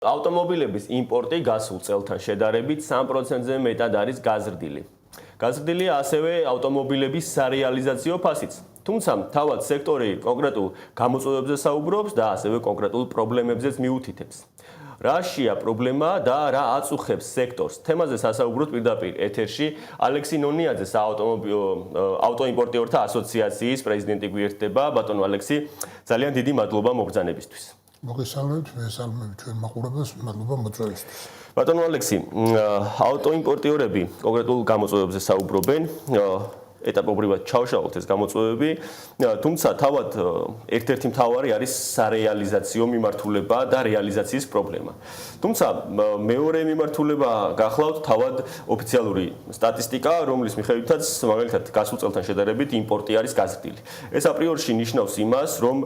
ავტომობილების იმპორტი გასულ წელთან შედარებით 3%-ზე მეტად არის გაზრდილი. გაზრდილია ასევე ავტომობილების სარეალიზაციო ფასიც. თუმცა თავად სექტორი კონკრეტულ გამოწვევებზე საუბრობს და ასევე კონკრეტულ პრობლემებზეც მიუთითებს. რაშია პრობლემა და რა აწუხებს სექტორს? თემაზე სასაუბროთ პირდაპირ ეთერში ალექსი ნონიაძე ავტოიმპორტიორთა ასოციაციის პრეზიდენტი გვერდება. ბატონო ალექსი, ძალიან დიდი მადლობა მოგზანებისთვის. მოგესალმებით, მესალმებით ჩვენ მაყურებელს, მადლობა მოწვევისთვის. ბატონო ალექსი, ავტოიმპორტიორები კონკრეტულ გამოწვევებზე საუბრობენ. ეტაპობრივად ჩავშალოთ ეს გამოწვევები, თუმცა თავად ერთ-ერთი მთავარი არის სარეალიზაციო მიმართულება და რეალიზაციის პრობლემა. თუმცა მეორე მიმართულება გახლავთ თავად ოფიციალური სტატისტიკა, რომლის მიხედვითაც მაგალითად გასულ წელთან შედარებით იმპორტი არის გაზრდილი. ეს აპრიორში ნიშნავს იმას, რომ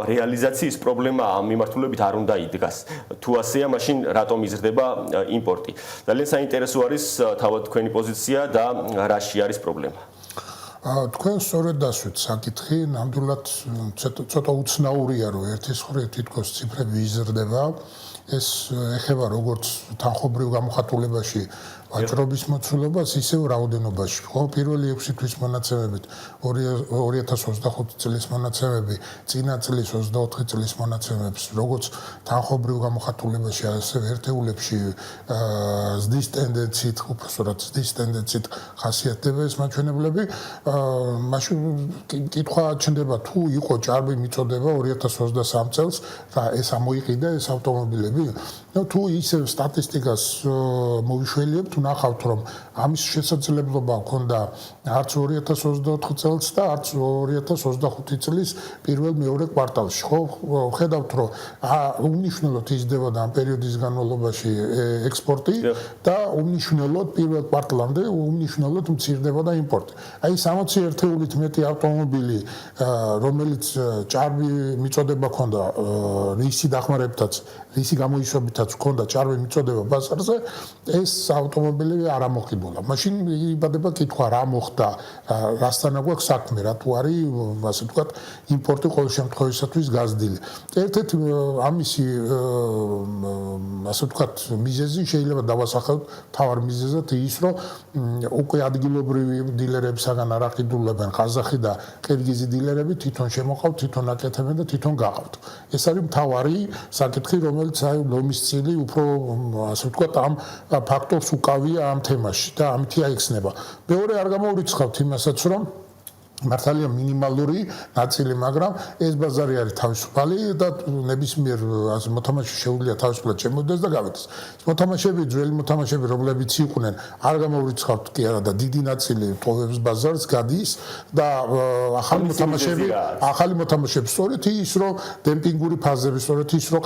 რეალიზაციის პრობლემა ამ მიმართულებით არ უნდა იდგას. თუ ასეა, მაშინ რატომ იზრდება იმპორტი? ძალიან საინტერესო არის თავად თქვენი პოზიცია და რაში არის პრობლემა. თქვენ სწორედ დასვით საკითხი, ნამდვილად ცოტა უცნაურია, რომ ერთის მხრივ თითქოს ციფრები იზრდება. ეს ეხება როგორც თანხობრივ გამოხატულებაში ვაჭრობის მოცულობას, ისევ რაოდენობაში. ხო, პირველი 6 თვის მონაცემებით 2025 წლის მონაცემები, წინა წლის 24 წლის მონაცემებს, როგორც თანხობრივ გამოხატულებაში, ასევე ერთეულებში ზრდის ტენდენციით, უბრალოდ ზრდის ტენდენციით ხასიათდება ეს მაჩვენებლები. მაშინ კითხვა ჩნდება, თუ იყო ჭარბი მიწოდება 2023 წელს და ეს ამოიყიდა ეს ავტომობილები. თუ ისევ სტატისტიკას მოვიშველიებთ, ნახავთ, რომ ამის შესაძლებლობა ჰქონდა არც 2024 წელს და არც 2025 წლის პირველ-მეორე კვარტალში. ხო, ხედავთ, რომ უმნიშვნელოდ იზრდებოდა ამ პერიოდის განმავლობაში ექსპორტი და უმნიშვნელოდ პირველ კვარტალამდე უმნიშვნელოდ მცირდებოდა იმპორტი. აი 60 ერთეულით მეტი ავტომობილი, რომელიც ჭარბი მიწოდება ჰქონდა რისი დახმარებითაც, რისი გამოისვებითაც ჰქონდა ჭარბი მიწოდება ბაზარზე, ეს ავტომობილები არ ამოხიბულა. მაშინ იბადება კითხვა, რა მოხდა, რასთან აქვს საქმე, რა თუ არის, ასე ვთქვათ, იმპორტი ყოველ შემთხვევისათვის გაზრდილი. ერთ-ერთი ამისი, ასე ვთქვათ, მიზეზი შეიძლება დავასახელოთ თავარ მიზეზად ის, რომ უკვე ადგილობრივი დილერებისაგან არ აყიდულებენ ყაზახი და ყირგიზი დილერები თვითონ შემოყავთ, თვითონ აკეთებენ და თვითონ გაყავთ. ეს არის მთავარი საკითხი, რომელიც აი ლომის წილი უფრო, ასე ვთქვათ, ამ ფაქტორს უკავია ამ თემაში და ამითი აიხსნება. მეორე არ გამოურიცხავთ იმასაც, რომ მართალია მინიმალური ნაწილი, მაგრამ ეს ბაზარი არის თავისუფალი და ნებისმიერ მოთამაშე შეუძლია თავისუფლად შემოიდეს და გავიდეს. მოთამაშეები, ძველი მოთამაშეები, რომლებიც იყვნენ, არ გამოურიცხავთ კი არა და დიდი ნაწილი ტოვებს ბაზარს, გადის და ახალი მოთამაშეები სწორედ ის, რომ დემპინგური ფაზები, სწორედ ის, რომ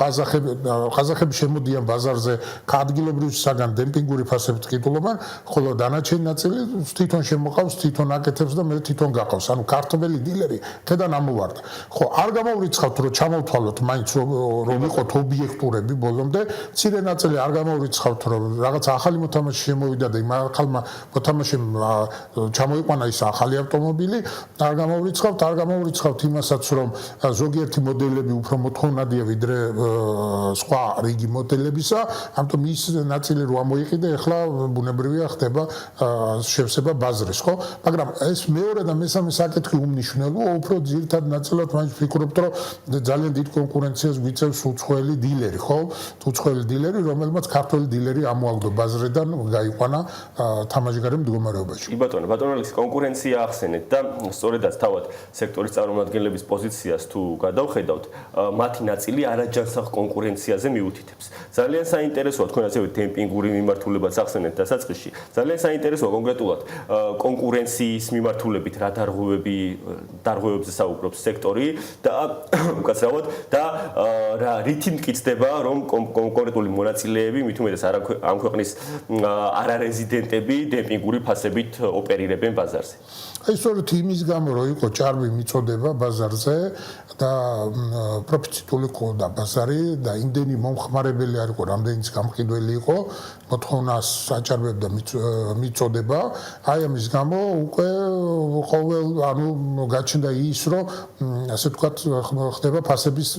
ყაზახები შემოდიან ბაზარზე, ადგილობრივისაგან დემპინგური ფასებით ყიდულობენ, ხოლო დანარჩენი ნაწილი თვითონ შემოყავს, თვითონ აკეთებს და მე თვითონ გაყავს. ანუ ქართველი დილერი თედან ამოვარდა. ხო, არ გამოურიცხავთ, რომ ჩამოვთვალოთ მაინც რომ იყოთ ობიექტურები ბოლომდე, მცირე ნაწილი არ გამოურიცხავთ, რომ რაღაც ახალი მოთამაშე შემოვიდა და იმ ახალმა მოთამაშემ ჩამოიყვანა ის ახალი ავტომობილი, არ გამოურიცხავთ იმასაც, რომ ზოგიერთი მოდელები უფრო მოთხოვნადია ვიდრე სხვა რიგი მოდელებისა, ამიტომ ის ნაწილი რო ამოიყიდა, ეხლა ბუნებრივია ხდება შევსება ბაზრის, ხო? მაგრამ ეს მეორე და მესამე საკითხი უმნიშვნელოა, უფრო ძირითად ნაწილად მაინც ვფიქრობთ, რომ ძალიან დიდ კონკურენციას გვიწევს უცხოელი დილერი, ხო? უცხოელი დილერი, რომელმაც ქართველი დილერი ამოაგდო ბაზრიდან, გაიყვანა თამაშგარე მდგომარეობაში. ბატონო ალექსი, კონკურენცია ახსენეთ და სწორედაც თავად სექტორის წარმომადგენლების პოზიციას თუ გადავხედავთ, მათი ნაწილი არაჯანსაღ კონკურენციაზე მიუთითებს. ძალიან საინტერესოა, თქვენ ასევე დემპინგური მიმართულებაც ახსენეთ დასაწყისში. ძალიან საინტერესოა კონკრეტულად კონკურენციის მიმართულებით რა დარღვევებზე საუბრობს სექტორი და უკაცრავად და რითი მტკიცდება, რომ კონკრეტული მონაწილეები, მით უმეტეს ამ ქვეყნის არარეზიდენტები დემპინგური ფასებით ოპერირებენ ბაზარზე. აი სწორედ იმის გამო, რომ იყო ჭარბი მიწოდება ბაზარზე და პროფიციტული ყოდა ბაზარი და იმდენი მომხმარებელი არ იყო, რამდენიც გამყიდველი იყო, მოთხოვნას აჭარბებდა მიწოდება. აი ამის გამო უკვე ყოველ ანუ გაჩნდა ის რომ ასე ვთქვათ ხდება ფასების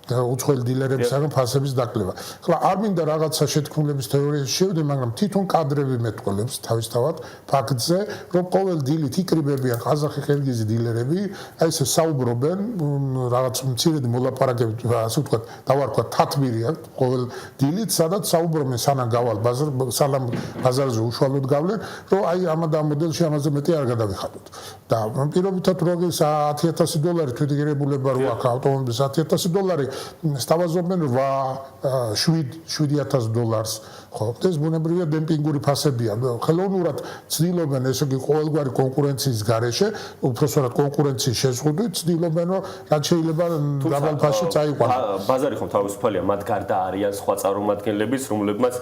უცხოელი დილერებისგან ფასების დაკლება. ხლა არ მინდა რაღაცა შეთქმულების თეორიაში შევიდე, მაგრამ თვითონ კადრები მეტყოლებს თავისთავად ფაქტზე, რომ ყოველ დილით იკრიბებიან ყაზახი ყირგიზი დილერები, აი ესე საუბრობენ რაღაც მცირედი მოლაპარაკებით, ასე ვთქვათ, დავარქვათ თათბირი აქვს ყოველ დილით, სადაც საუბრობენ სანამ გავალ ბაზარზე უშუალოდ გავლენ, რომ აი ამ მოდელში ამაზე მეტი არ გადავიხადოთ. და პირობითად როგორ $10,000 თვითგირებულება რო აქვს ავტომობილის $10,000, სთავაზობენ 7,000 ხო, ეს ბუნებრივია დემპინგური ფასებია. ხელოვნურად ცდილობენ ესე იგი ყოველგვარი კონკურენციის გარეშე, უпростоრად კონკურენციის შეზღუდვით ცდილობენ რომ რაც შეიძლება დაბალ ფასში წაიყვანონ. ბაზარი ხომ თავისუფალია, მათ გარდა არიან სხვა წარმომადგენლებიც, რომლებმაც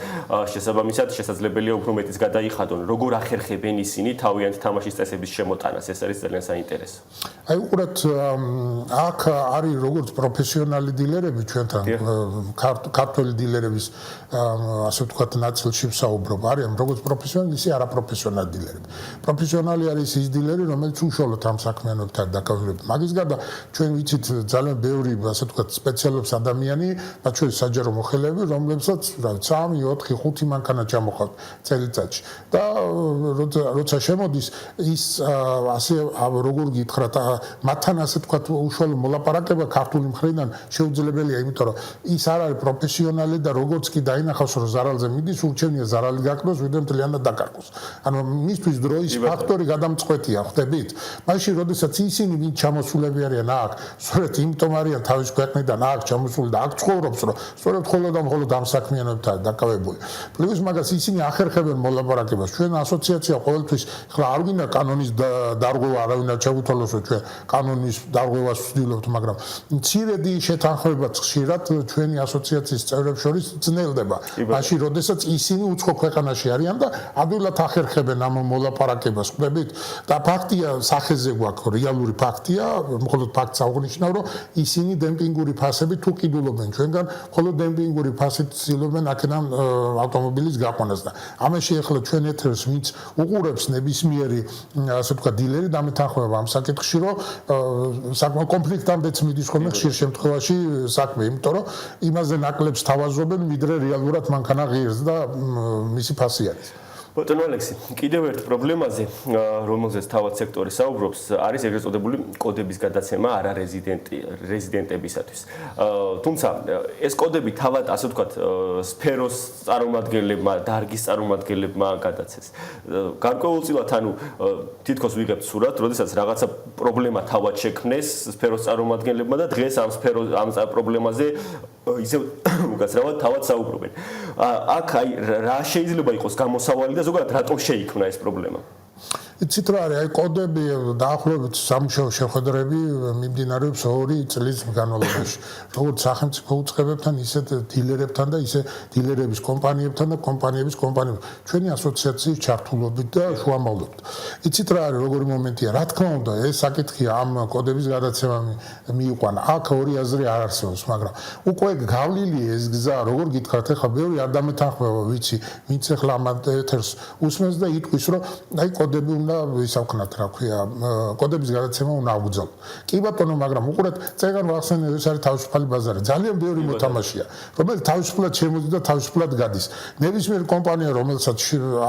შესაბამისად შესაძლებელია უფრო მეტიც გადაიხადონ. როგორ ახერხებენ ისინი თავიანთ თამაშის წესების შემოტანას? ეს არის ძალიან საინტერესო. აი უყურეთ, აქ არის როგორც პროფესიონალი დილერები ჩვენთან ქართველი დილერების ასე ვთქვათ ნაწილში ვსაუბრობ, არიან როგორც პროფესიონალი, ისე არაპროფესიონალი დილერები. პროფესიონალი არის ის დილერი, რომელიც უშუალოდ ამ საქმიანობთან დაკავშირებით. მაგის გარდა ჩვენ ვიცით ძალიან ბევრი ასე ვთქვათ სპეციალობს ადამიანი, მათ შორის საჯარო მოხელეები, რომლებსაც 3, 4, 5 მანქანა ჩამოყავთ წელიწადში. და როცა შემოდის ის ასე როგორ გითხრათ, მათთან ასე ვთქვათ უშუალო მოლაპარაკება ქართული მხრიდან შეუძლებელია, იმიტომ რომ ის არ არის პროფესიონალი და როგორც კი დაინახავს რომ ზარალზე მიდის, ურჩევნია ზარალი გაკნოს, ვიდრე მთლიანად დაკარგოს. ანუ მისთვის დროის ფაქტორი გადამწყვეტია, ხვდებით? მაშინ, როდესაც ისინი ვინ ჩამოსულები არიან აქ, სწორედ იმიტომ არიან თავის ქვეყნიდან აქ ჩამოსული და აქ ცხოვრობს, რომ სწორედ მხოლოდ ამ საქმიანობთან დაკავებული. პლუს მაგას ისინი ახერხებენ მოლაპარაკებას. ჩვენ ასოციაცია ყოველთვის ხლა არ გვინდა კანონის დარღვევა, არავინ არ ჩაგვითვალოს, რომ ჩვენ კანონის დარღვევას ვცდილობთ, მაგრამ მცირედი შეთანხმებაც ხშირად ჩვენი ასოციაციის წევრებს შორის ძნელდება. მაშინ, როდესაც ისინი უცხო ქვეყანაში არიან და ადვილად ახერხებენ ამ მოლაპარაკებას, ხვდებით? და ფაქტია, სახეზე გვაქვს რეალური ფაქტია, მხოლოდ ფაქტს აღნიშნავ, რომ ისინი დემპინგური ფასები თუ ყიდულობენ ჩვენგან, მხოლოდ დემპინგური ფასით ცდილობენ აქედან ავტომობილის გაყვანას და ამაში ახლა ჩვენ ეთერს ვინც უყურებს ნებისმიერი ასე ვთქვათ დილერი დამეთანხმება ამ საკითხში, რომ საკმაოდ კონფლიქტამდეც მიდის ხოლმე ხშირ შემთხვევაში საქმე, იმიტომ რომ იმაზე ნაკლებს თავაზობენ, ვიდრე რეალურად მანქანა ღირს და მისი ფასი არის. ბატონო ალექსი, კიდევ ერთ პრობლემაზე, რომელზეც თავად სექტორი საუბრობს, არის ეგრეთ წოდებული კოდების გადაცემა არარეზიდენტებისათვის. თუმცა ეს კოდები თავად ასე ვთქვათ სფეროს წარმომადგენლებმა, დარგის წარმომადგენლებმა გადაცეს. გარკვეულწილად ანუ თითქოს ვიღებთ სურათ, როდესაც რაღაცა პრობლემა თავად შექმნეს სფეროს წარმომადგენლებმა და დღეს ამ პრობლემაზე ისე უკაცრავად თავად საუბრობენ. აქ აი რა შეიძლება იყოს გამოსავალი და ზოგადად რატომ შეიქმნა ეს პრობლემა? იცით რა არის, აი კოდები დაახლოებით სამუშაო შეხვედრები მიმდინარეობს 2 წლის განმავლობაში. როგორც სახელმწიფო უწყებებთან, ისე დილერებთან და ისე დილერების კომპანიებთან და კომპანიების კომპანიებთან. ჩვენი ასოციაციის ჩართულობით და შუამავლობით. იცით რა არის, როგორი მომენტია, რა თქმა უნდა, ეს საკითხი ამ კოდების გადაცემა მიიყვანა. აქ ორი აზრი არ არსებობს, მაგრამ უკვე გავლილი ეს გზა, როგორ გითხრათ, ახლა ბევრი არ დამეთანხმება, ვიცი, ვინც ახლა ამ ეთერს უსმენს და იტყვის, რომ აი კოდები უნდა ვისავქნათ, რა ქვია, კოდების გადაცემა უნდა აღვძალოთ. კი ბატონო, მაგრამ უყურეთ, წეგან ვახსენე, ეს არის თავისუფალი ბაზარი. ძალიან ბევრი მოთამაშეა, რომელიც თავისუფლად შემოდის და თავისუფლად გადის. ნებისმიერ კომპანია, რომელსაც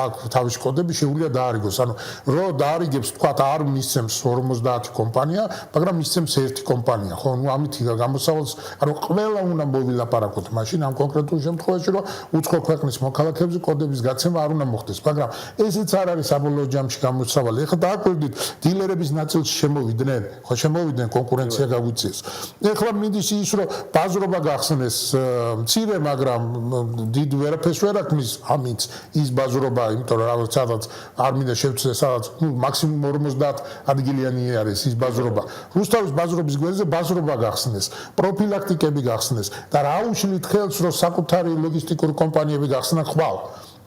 აქვს თავისი კოდები, შეუძლია დაარიგოს. ანუ რო დაარიგებს, თქვა, არ მისცემს 50 კომპანია, მაგრამ მისცემს ერთი კომპანია. ხო, ნუ ამით გამოსავალს, ანუ ყველა უნდა მოვილაპარაკოთ მაშინ ამ კონკრეტულ შემთხვევაში, რომ უცხო ქვეყნის მოქალაქეებზე კოდების გაცემა არ უნდა მოხდეს. მაგრამ ესეც არ არის საბოლოო ჯამში გამოსავალი. ეხლა დააკვირდით, დილერების ნაწილში შემოვიდნენ, ხო შემოვიდნენ კონკურენცია გაგვიწიეს. ეხლა მიდის ის, რომ ბაზრობა გახსნეს მცირე, მაგრამ დიდ ვერაფერს ვერ აქმნის ამით ის ბაზრობა, იმიტომ რომ რაღაც სადაც არ მინდა შევცდე, სადაც მაქსიმუმ 50 ადგილიანი არის ის ბაზრობა. რუსთავის ბაზრობის გვერდზე ბაზრობა გახსნეს, პროფილაქტიკები გახსნეს და რა უშლით ხელს, რომ საკუთარი ლოგისტიკური კომპანიები გახსნან ხვალ.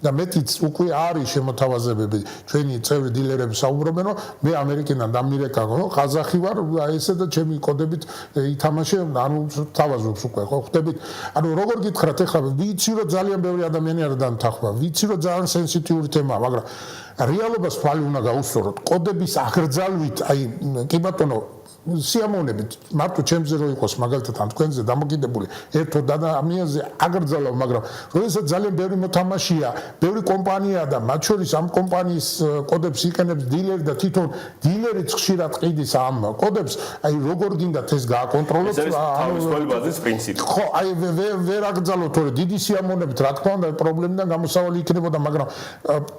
და მეტიც უკვე არის შემოთავაზებები ჩვენი წევრი დილერები საუბრობენ რომ მე ამერიკიდან დამირეკა ყაზახი ვარ ესე და ჩემი კოდებით ითამაშე ანუ თავაზობს უკვე ხო ხდებით ანუ როგორ გითხრათ ეხლა ვიცი რომ ძალიან ბევრი ადამიანი არ დამთახვა ვიცი რომ ძალიან სენსიტიური თემაა მაგრამ რეალობას თვალი უნდა გაუსწოროთ კოდების აღრძალვით აი კი ბატონო სიამოვნებით მარტო ჩემზე რო იყოს მაგალითად ან თქვენზე დამოკიდებული ერთო ადამიანზე აგრძალავ მაგრამ როდესაც ძალიან ბევრი მოთამაშეა ბევრი კომპანია და მათ შორის ამ კომპანიის კოდებს იყენებს დილერი და თვითონ დილერიც ხშირად ყიდის ამ კოდებს აი როგორ გინდათ ეს გააკონტროლოთ თავისუფალი ბაზის პრინციპი ხო აი ვერ აგრძალოთ თორე დიდი სიამოვნებით რა თქმა უნდა პრობლემიდან გამოსავალი იქნებოდა მაგრამ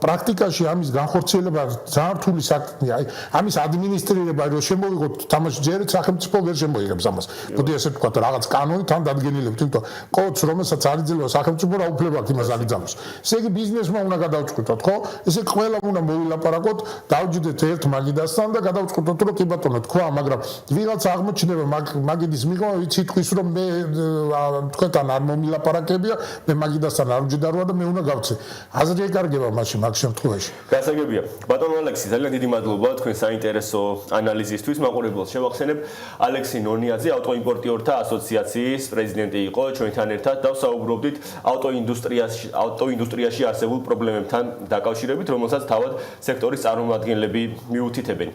პრაქტიკაში ამის განხორციელება ძალიან რთული საქმეა აი ამის ადმინისტრირება რომ შემოვიღოთ თამაში ჯერით სახელმწიფო ვერ შემოიღებს ამას. მოდი ასე ვთქვათ, რაღაც კანონით თან დადგენილებთ, იმიტომ კოდს რომელსაც არ იძლევა სახელმწიფო რა უფლება აქვს იმას აკრძალოს. ესე იგი ბიზნესმა უნდა გადავწყვიტოთ, ხო? ესე ყველა უნდა მოვილაპარაკოთ, დავჯდეთ ერთ მაგიდასთან და გადავწყვიტოთ, რომ კი ბატონო, თქვა, მაგრამ ვიღაც აღმოჩნდება მაგიდის მიღმა, ვიცი თქვის, რომ მე თქვენთან არ მომილაპარაკებია, მე მაგიდასთან არ ვჯდარვა და მე უნდა გავცე. აზრი ეკარგება მაშინ მაგ შემთხვევაში. გასაგებია. ბატონო ალექსი, ძალიან დიდი მადლობა თქვენ საინტერესო ანალიზისთვის. მაყურებელს შევახსენებ, ალექსი ნონიაძე, ავტოიმპორტიორთა ასოციაციის პრეზიდენტი იყო ჩვენთან ერთად და ვსაუბრობდით ავტოინდუსტრიაში არსებულ პრობლემებთან დაკავშირებით, რომელსაც თავად სექტორის წარმომადგენლები მიუთითებენ.